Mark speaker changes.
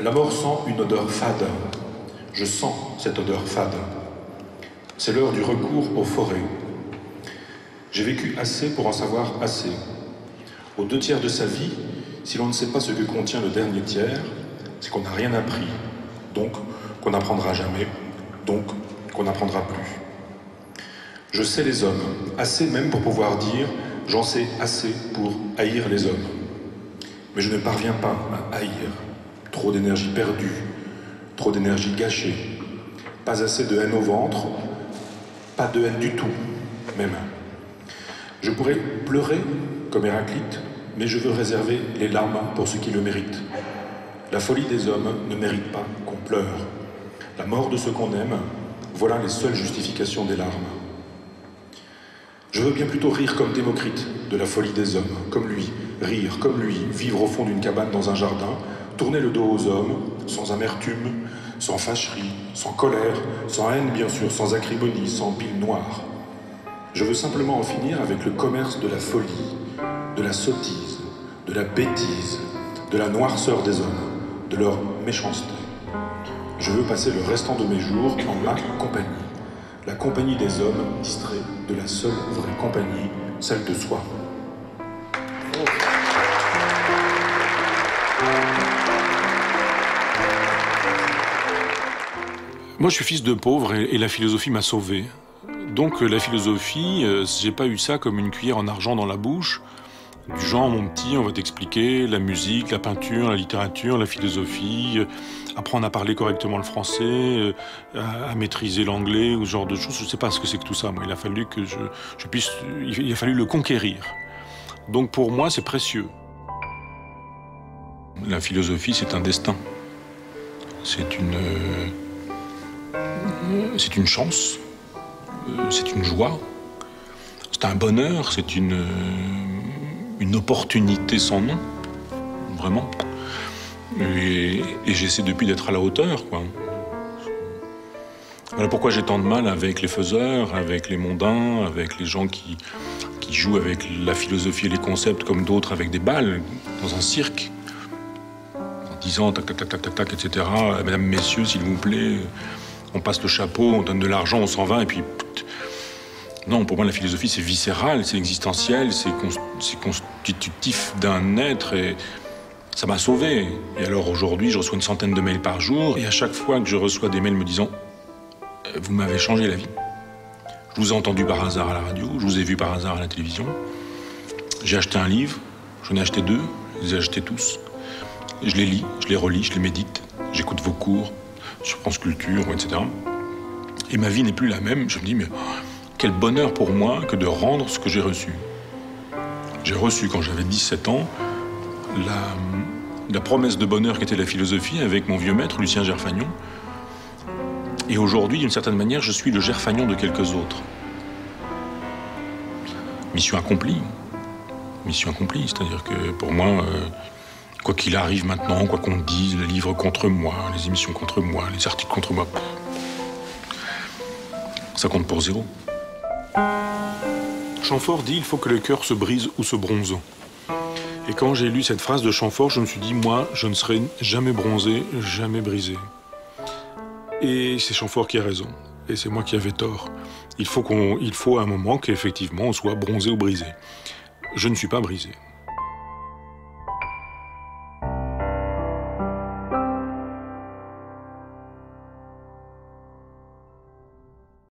Speaker 1: La mort sent une odeur fade. Je sens cette odeur fade. C'est l'heure du recours aux forêts. J'ai vécu assez pour en savoir assez. Aux 2 tiers de sa vie, si l'on ne sait pas ce que contient le dernier tiers, c'est qu'on n'a rien appris, donc qu'on n'apprendra jamais, donc qu'on n'apprendra plus. Je sais les hommes, assez même pour pouvoir dire « j'en sais assez pour haïr les hommes ». Mais je ne parviens pas à haïr. Trop d'énergie perdue, trop d'énergie gâchée, pas assez de haine au ventre, pas de haine du tout, même. Je pourrais pleurer comme Héraclite, mais je veux réserver les larmes pour ceux qui le méritent. La folie des hommes ne mérite pas qu'on pleure. La mort de ceux qu'on aime, voilà les seules justifications des larmes. Je veux bien plutôt rire comme Démocrite de la folie des hommes, comme lui, rire comme lui, vivre au fond d'une cabane dans un jardin, tourner le dos aux hommes, sans amertume, sans fâcherie, sans colère, sans haine bien sûr, sans acrimonie, sans bile noire. Je veux simplement en finir avec le commerce de la folie, de la sottise, de la bêtise, de la noirceur des hommes, de leur méchanceté. Je veux passer le restant de mes jours en ma compagnie. La compagnie des hommes distraits de la seule vraie compagnie, celle de soi.
Speaker 2: Moi, je suis fils de pauvre et la philosophie m'a sauvé. Donc la philosophie, j'ai pas eu ça comme une cuillère en argent dans la bouche. Du genre, mon petit, on va t'expliquer la musique, la peinture, la littérature, la philosophie, apprendre à parler correctement le français, à maîtriser l'anglais, ou ce genre de choses. Je sais pas ce que c'est que tout ça, moi. Il a fallu que il a fallu le conquérir. Donc pour moi, c'est précieux. La philosophie, c'est un destin. C'est une chance. C'est une joie. C'est un bonheur. C'est une opportunité sans nom, vraiment. Et j'essaie depuis d'être à la hauteur, quoi. Voilà pourquoi j'ai tant de mal avec les faiseurs, avec les mondains, avec les gens qui jouent avec la philosophie et les concepts comme d'autres avec des balles, dans un cirque, en disant tac, tac, tac, tac, tac, tac, etc. Mesdames, messieurs, s'il vous plaît, on passe le chapeau, on donne de l'argent, on s'en va, et puis... Non, pour moi, la philosophie, c'est viscéral, c'est existentiel, c'est constitutif d'un être, et ça m'a sauvé. Et alors aujourd'hui, je reçois une centaine de mails par jour, et à chaque fois que je reçois des mails me disant « Vous m'avez changé la vie. Je vous ai entendu par hasard à la radio, je vous ai vu par hasard à la télévision. J'ai acheté un livre, j'en ai acheté 2, je les ai achetés tous. Je les lis, je les relis, je les médite, j'écoute vos cours sur France Culture, etc. Et ma vie n'est plus la même. Je me dis, mais... quel bonheur pour moi que de rendre ce que j'ai reçu. J'ai reçu, quand j'avais 17 ans, la promesse de bonheur qu'était la philosophie avec mon vieux maître, Lucien Gerfagnon. Et aujourd'hui, d'une certaine manière, je suis le Gerfagnon de quelques autres. Mission accomplie. Mission accomplie, c'est-à-dire que pour moi, quoi qu'il arrive maintenant, quoi qu'on dise, les livres contre moi, les émissions contre moi, les articles contre moi, ça compte pour 0. Chamfort dit « il faut que le cœur se brise ou se bronze ». Et quand j'ai lu cette phrase de Chamfort, je me suis dit « moi, je ne serai jamais bronzé, jamais brisé ». Et c'est Chamfort qui a raison, et c'est moi qui avais tort. Il faut à un moment qu'effectivement on soit bronzé ou brisé. Je ne suis pas brisé.